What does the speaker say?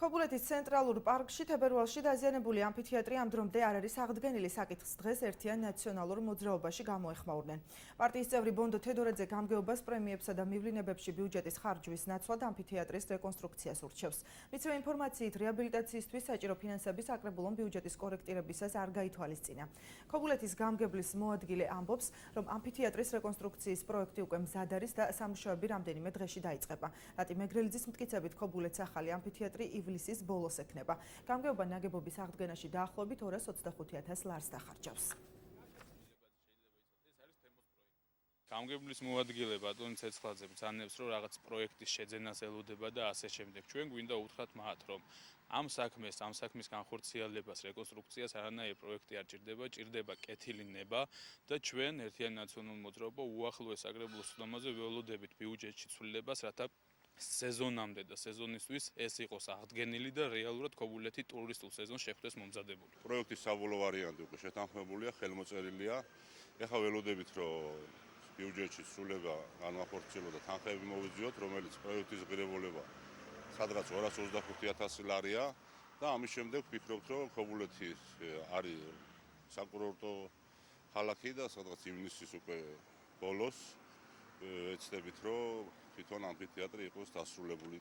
ქობულეთის ცენტრალურ პარკში თებერვალში დაზიანებული ამფითეატრი ამ დრომდე არ არის აღდგენილი. საკითხს დღეს ერთიან ნაციონალურ მოძრაობაში გამოეხმაურნენ. პარტიის წევრი ბონდო თედორაძე გამგეობას პრემიებსა და მივლინებებში ბიუჯეტის ხარჯვის ნაცვლად ამფითეატრის რეკონსტრუქციას ურჩევს. მისივე ინფორმაციით, რეაბილიტაციისთვის საჭირო ფინანსების საკრებულომ ბიუჯეტის კორექტირებისას არ გაითვალისწინა. ქობულეთის გამგებლის მოადგილე ამბობს, რომ ამფითეატრის რეკონსტრუქციის პროექტი უკვე მზად არის და სამუშაოები რამდენიმე დღეში დაიწყება. რატი მეგრელიძის მტკიცებით ქობულეთს ახალი ამფითეატრი ივლისის ბოლოს ექნება. გამგეობა ნაგებობის აღდგენაში დაახლოებით 225,000 ლარს დახარჯავს. გამგებლის მოადგილე ბატონი ცეცხლაძე ბრძანებს, რომ რაღაც პროექტის შეძენას ელოდება და ასე შემდეგ. ჩვენ გვინდა უთხრათ მათ, რომ ამ საქმის განხორციელებას, რეკონსტრუქციას არანაირი პროექტი არ ჭირდება, ჭირდება კეთილი ნება და ჩვენ ერთიანი ნაციონალური მოძრაობა უახლოეს საკრებულოს სხდომაზე ველოდებით ბიუჯეტში ცვლილებას, რათა სეზონამდე და სეზონისთვის ეს იყოს აღდგენილი და რეალურად ქობულეთი ტურისტულ სეზონს შეხვდეს მომზადებული. პროექტის საბოლოო ვარიანტი უკვე შეთანხმებულია, ხელმოწერილია. ეხლა ველოდებით, რომ ბიუჯეტში ცვლილება განახორციელო და თანხები მოვიძიოთ, რომელიც პროექტის ღირებულება სადღაც 225,000 ლარია და ამის შემდეგ ვფიქრობთ, რომ ქობულეთი არის საკურორტო ქალაქი და სადღაც ივნისის უკვე ბოლოს ეცდებით, რომ თვითონ ამფითეატრი იყოს დასრულებული.